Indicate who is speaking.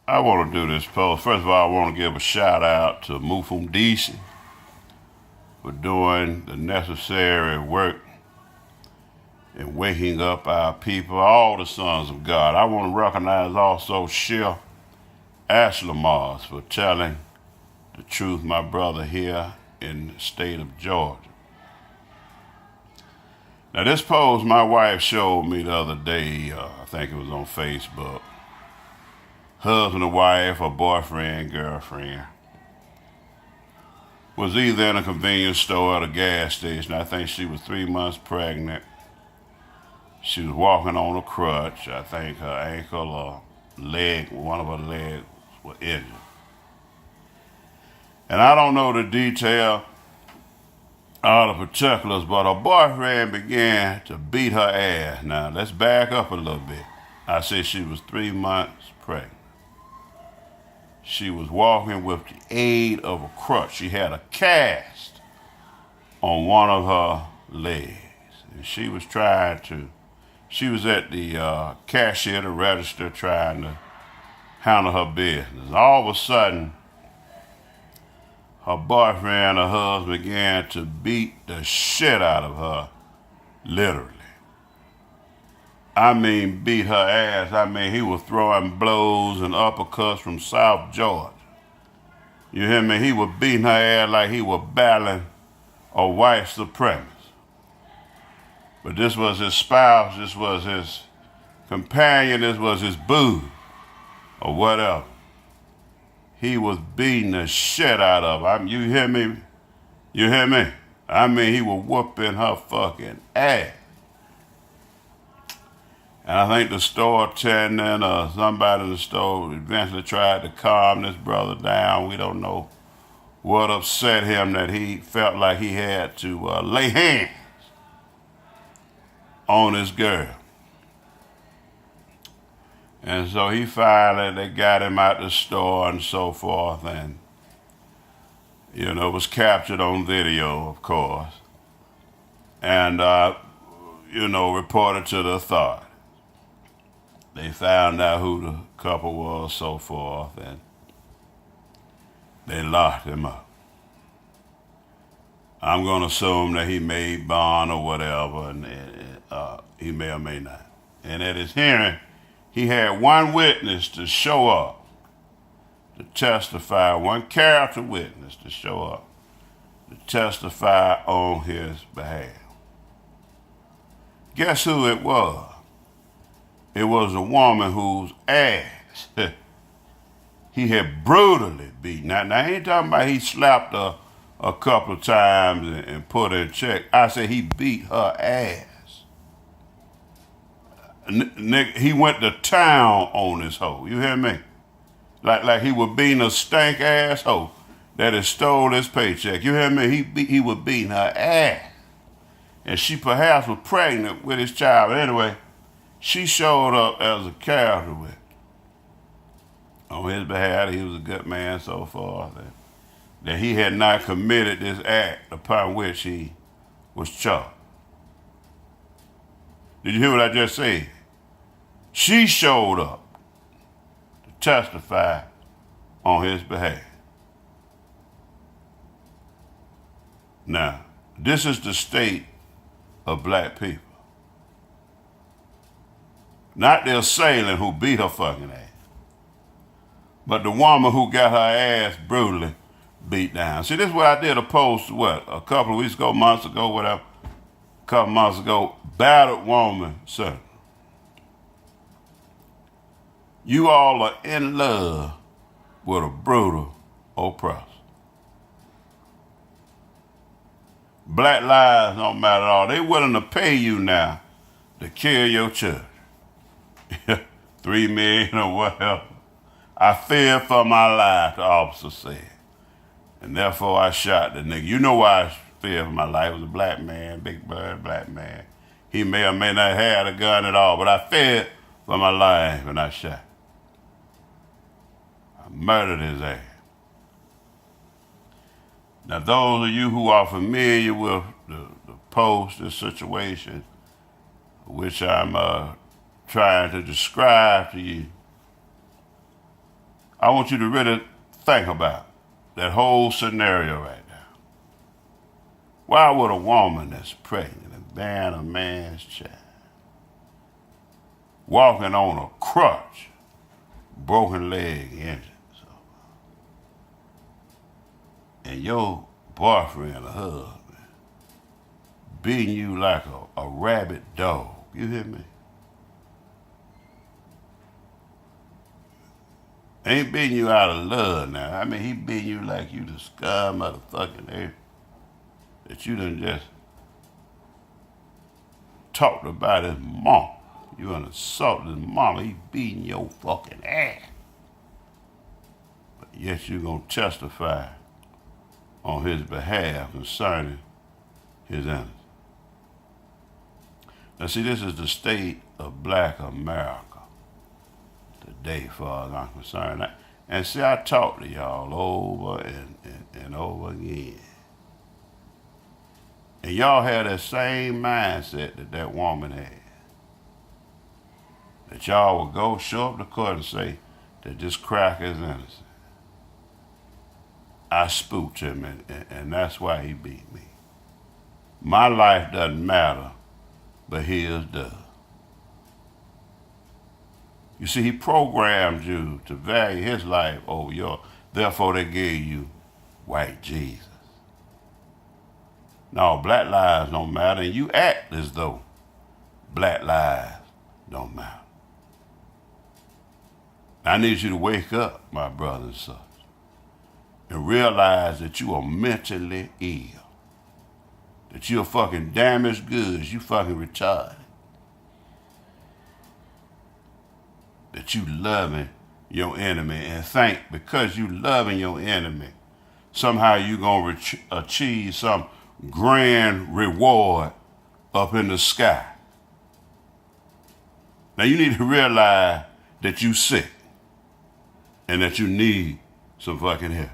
Speaker 1: I want to do this post. First of all, I want to give a shout out to Mufundisi for doing the necessary work in waking up our people, all the sons of God. I want to recognize also Shil Ashlamars for telling the truth, my brother here in the state of Georgia. Now this post my wife showed me the other day, I think it was on Facebook. Husband or wife or boyfriend, girlfriend was either in a convenience store or at a gas station. I think she was 3 months pregnant. She was walking on a crutch. I think her ankle or leg, one of her legs was injured. And I don't know the detail, all the particulars, but her boyfriend began to beat her ass. Now, let's back up a little bit. I said she was 3 months pregnant. She was walking with the aid of a crutch. She had a cast on one of her legs. And she was at the cashier, the register, trying to handle her business. All of a sudden, her boyfriend, her husband, began to beat the shit out of her, literally. I mean, beat her ass. I mean, he was throwing blows and uppercuts from South Georgia. You hear me? He was beating her ass like he was battling a white supremacist. But this was his spouse, this was his companion, this was his boo, or whatever. He was beating the shit out of her. You hear me? You hear me? I mean, he was whooping her fucking ass. And I think the store attendant or somebody in the store eventually tried to calm this brother down. We don't know what upset him that he felt like he had to lay hands on his girl. And so he finally, they got him out the store and so forth, and, you know, it was captured on video, of course, and, reported to the authorities. They found out who the couple was, so forth, and they locked him up. I'm going to assume that he made bond or whatever, and he may or may not. And at his hearing, he had one witness to show up, to testify, one character witness to show up, to testify on his behalf. Guess who it was? It was a woman whose ass he had brutally beaten. Now I ain't talking about he slapped her a couple of times and put her in check. I said he beat her ass. He went to town on this hoe. You hear me? Like he was beating a stank ass hoe that had stole his paycheck. You hear me? He was beating her ass. And she perhaps was pregnant with his child. But anyway, she showed up as a character witness. On his behalf, he was a good man, so forth. That he had not committed this act upon which he was charged. Did you hear what I just said? She showed up to testify on his behalf. Now, this is the state of black people. Not the assailant who beat her fucking ass, but the woman who got her ass brutally beat down. See, this is what I did a post, a couple of weeks ago, months ago, whatever, a couple months ago, battered woman, sir. You all are in love with a brutal oppressor. Black lives don't matter at all. They willing to pay you now to kill your children. 3 million or whatever. I feared for my life, the officer said. And therefore I shot the nigga. You know why I feared for my life. It was a black man, big blood black man. He may or may not have a gun at all, but I feared for my life and I shot. I murdered his ass. Now those of you who are familiar with the post, the situation, which I'm trying to describe to you, I want you to really think about that whole scenario right now. Why would a woman that's pregnant and bearing a man's child, walking on a crutch, broken leg injured, and your boyfriend or husband beating you like a rabid dog, you hear me? Ain't beating you out of love now. I mean, he beating you like you the scum motherfucking air that you done just talked about his mom. You done assaulted his mama. He beating your fucking ass. But yet you gonna testify on his behalf concerning his innocence. Now see, this is the state of black America today, as far as I'm concerned. And see, I talk to y'all over and over again. And y'all have that same mindset that woman had. That y'all will go show up to court and say that this cracker is innocent. I spooked him and that's why he beat me. My life doesn't matter, but his does. You see, he programmed you to value his life over yours. Therefore, they gave you white Jesus. No, black lives don't matter, and you act as though black lives don't matter. I need you to wake up, my brothers and sisters, and realize that you are mentally ill. That you're fucking damaged goods, you fucking retarded. That you loving your enemy and think because you loving your enemy, somehow you gonna achieve some grand reward up in the sky. Now you need to realize that you sick and that you need some fucking help.